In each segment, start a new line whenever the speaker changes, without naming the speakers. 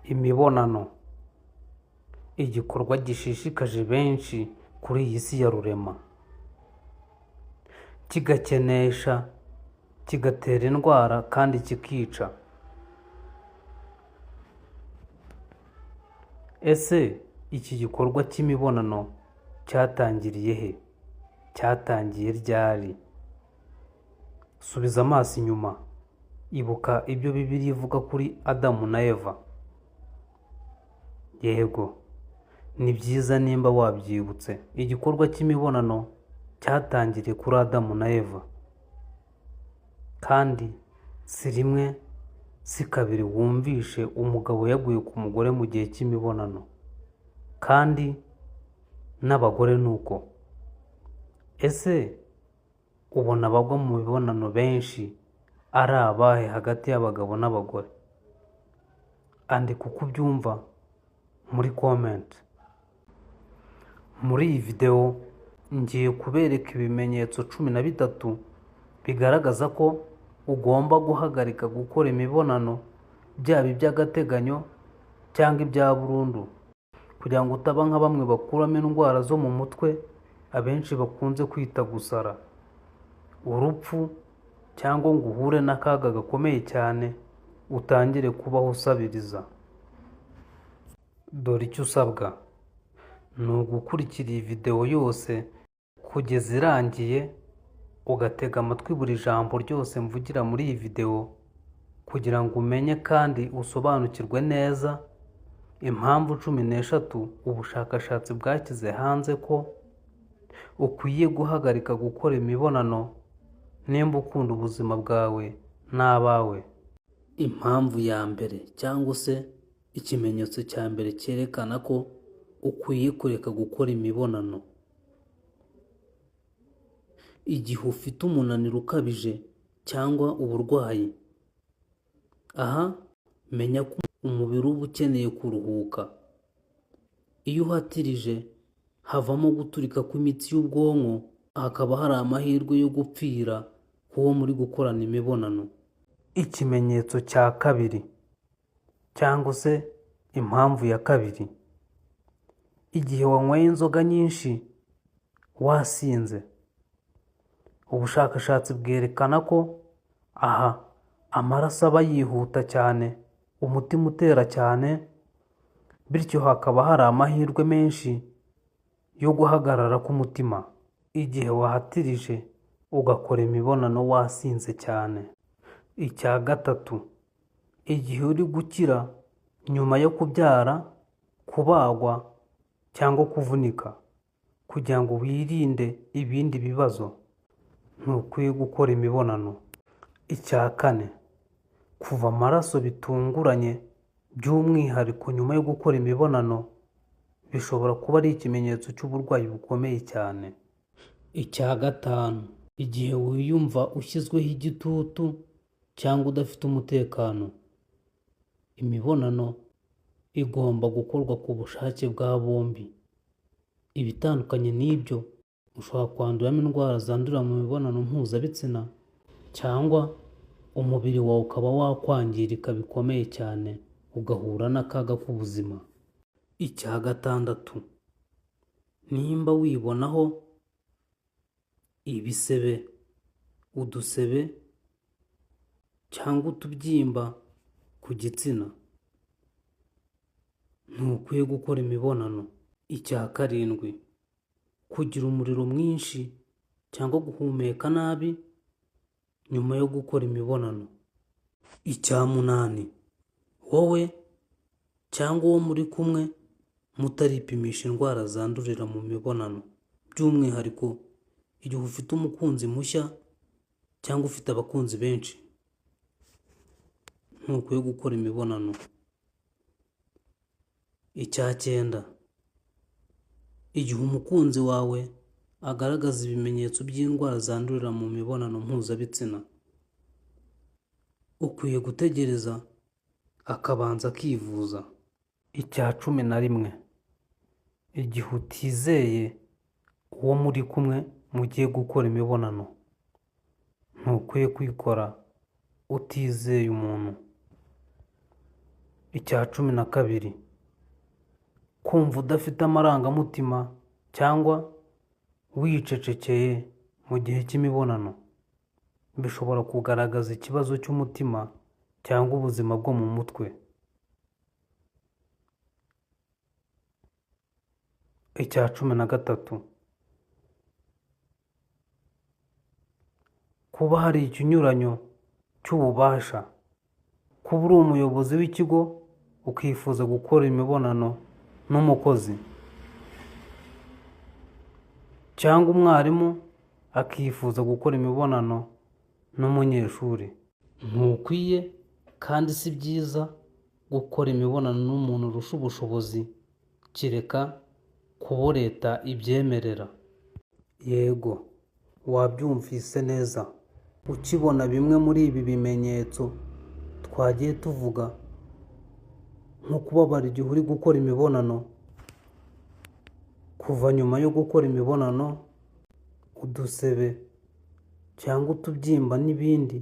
Imibonano, igikorwa gishishikaje benshi kuri iyi si ya rurema, kigakenesha, kigatera indwara kandi kikica. Ese iki gikorwa cy'imibonano cyatangiriye he? Cyatangiye ryari? Subiza amaso inyuma, ibuka ibyo Bibiliya ivuga kuri Adamu na Eva. Yego, ni byiza nimba wabyibutse. Igikorwa cy'imibonano cyatangiriye kuri Adamu na Eva, kandi si rimwe si kabiri wumvishe umugabo yaguye ku mugore mu gihe cy'imibonano, kandi n'abagore ni uko. Ese ubona abagwa mu mibonano benshi ari abahe hagati y'abagabo n'abagore? Andika uko ubyumva muri comment. Muri iyi video ngiye kubereka ibimenyetso 13 bigaragaza ko ugomba guhagarika gukora imibonano, byaba iby'agateganyo cyangwa ibya burundu, kugira ngo utaba nka bamwe bakuramo indwara zo mu mutwe abenshi bakunze kwita gusara, urupfu, cyangwa ngo uhure n'akaga gakomeye cyane utangire kubaho usabiriza. Dore icyo usabwa ni ugukurikira iyi video yose kugeza irangiye, ugatega amatwi buri jambo ryose mvugira muri iyi video, kugira ngo umenye kandi usobanukirwe neza impamvu 13 ubushakashatsi bwashyize hanze ko ukwiye guhagarika gukora imibonano nimba ukunda ubuzima bwawe n'abawe. Impamvu ya mbere, cyangwa se ikimenyetso cya mbere cyerekana ko ukwiye kureka gukora imibonano: igihe ufite umunaniro ukabije cyangwa uburwayi. Aha menya ko umubiri uba ukeneye kuruhuka. Iyo uhatirije havamo guturika kw'imitsi y'ubwonko, hakaba hari amahirwe yo gupfira k'uwo muri gukorana imibonano. Ikimenyetso cya kabiri, cyangwa se impamvu ya kabiri: igihe wanyweye inzoga nyinshi wasinze. Ubushakashatsi bwerekana ko aha amaraso aba yihuta cyane, umutima utera cyane, bityo hakaba hari amahirwe menshi yo guhagarara k'umutima igihe wahatirije ugakora imibonano wasinze cyane. Icya gatatu, igihe uri gukira nyuma yo kubyara, kubagwa cyangwa kuvunika. Kugira ngo wirinde ibindi bibazo, ntukwiye gukora imibonano. Icya kane, kuva amaraso bitunguranye, by'umwihariko nyuma yo gukora imibonano, bishobora kuba ari ikimenyetso cy'uburwayi bukomeye cyane. Icya gatanu, igihe wiyumva ushyizweho igitutu cyangwa udafite umutekano. Imibonano igomba gukorwa ku bushake bwa bombi. Ibitandukanye n'ibyo, ushobora kwanduramo indwara zandurira mu mibonano mpuzabitsina, cyangwa umubiri wawe ukaba wakwangirika bikomeye cyane, ugahura n'akaga k'ubuzima. Icya gatandatu, nimba wibonaho ibisebe, udusebe cyangwa utubyimba ku gitsina, ntukwiye gukora imibonano. Icya karindwi, kugira umuriro mwinshi cyangwa guhumeka nabi nyuma yo gukora imibonano. Icya munani, wowe cyangwa uwo muri kumwe mutaripimisha indwara zandurira mu mibonano, by'umwihariko igihe ufite umukunzi mushya cyangwa ufite abakunzi benshi, ntukwiye gukora imibonano. Icya cyenda, igihe umukunzi wawe agaragaza ibimenyetso by'indwara zandurira mu mibonano mpuzabitsina, ukwiye gutegereza akabanza akivuza. Icya 11, igihe utizeye uwo muri kumwe mugiye gukora imibonano, ntukwiye kwikora utizeye umuntu. Icya cumi na kabiri, kumva udafite amarangamutima cyangwa wicecekeye mu gihe cy'imibonano bishobora kugaragaza ikibazo cy'umutima cyangwa ubuzima bwo mu mutwe. Icya cumi na gatatu, kuba hari ikinyuranyo cy'ububasha, kuba uri umuyobozi w'ikigo ukifuza gukora imibonano n'umukozi, cyangwa umwarimu akifuza gukora imibonano n'umunyeshuri. Ntukwiye kandi si byiza gukora imibonano n'umuntu urusha ubushobozi, kereka kubo leta ibyemerera. Yego, wabyumvise neza. Ukibona bimwe muri ibi bimenyetso twagiye tuvuga, nko kubabara igihe uri gukora imibonano, kuva nyuma yo gukora imibonano, udusebe cyangwa utubyimba n'ibindi,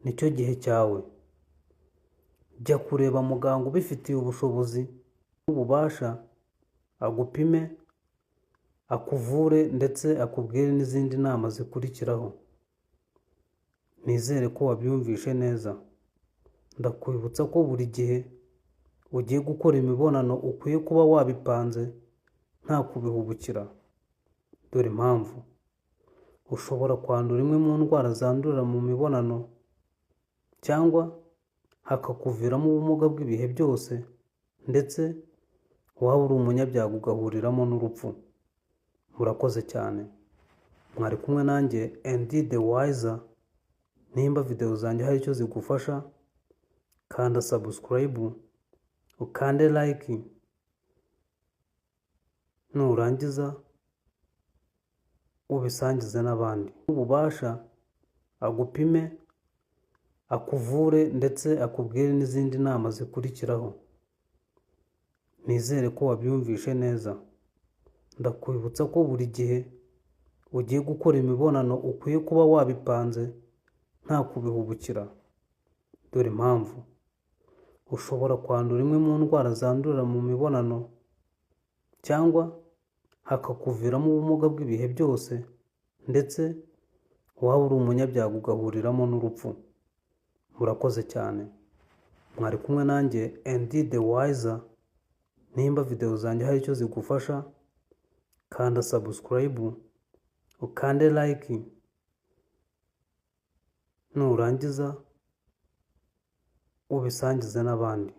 nicyo gihe cyawe. Jya kureba muganga ubifitiye ubushobozi n'ububasha, agupime, akuvure ndetse akubwire n'izindi nama zikurikiraho. Nizere ko wabyumvishe neza. Ndakwibutsa ko buri gihe ugiye gukora imibonano ukwiye kuba wabipanze nta kubihubukira. Dore impamvu: ushobora kwandura imwe mu ndwara zandurira mu mibonano, cyangwa hakakuviramo ubumuga bw'ibihe byose, ndetse waba uri umunyabyaha ugahuriramo n'urupfu. Murakoze cyane. Mwari kumwe nanjye Andy the Wiser. Nimba video zanjye hari icyo zigufasha, kanda subscribe, ukande like, nurangiza ubisangize n'abandi. Ububasha agupime, akuvure ndetse akubwire n'izindi nama zikurikiraho. Nizere ko wabyumvishe neza. Ndakwibutsa ko buri gihe ugiye gukora imibonano ukwiye kuba wabipanze nta kubihubukira. Dore impamvu: ushobora kwandura imwe mu ndwara zandurira mu mibonano, cyangwa hakakuviramo ubumuga bw'ibihe byose, ndetse waba uri umunyabyaha ugahuriramo n'urupfu. Murakoze cyane. Mwari kumwe nanjye Andy the Wiser. Nimba video zanjye hari icyo zigufasha, kanda subscribe, ukande like, nurangiza ubisangize n'abandi.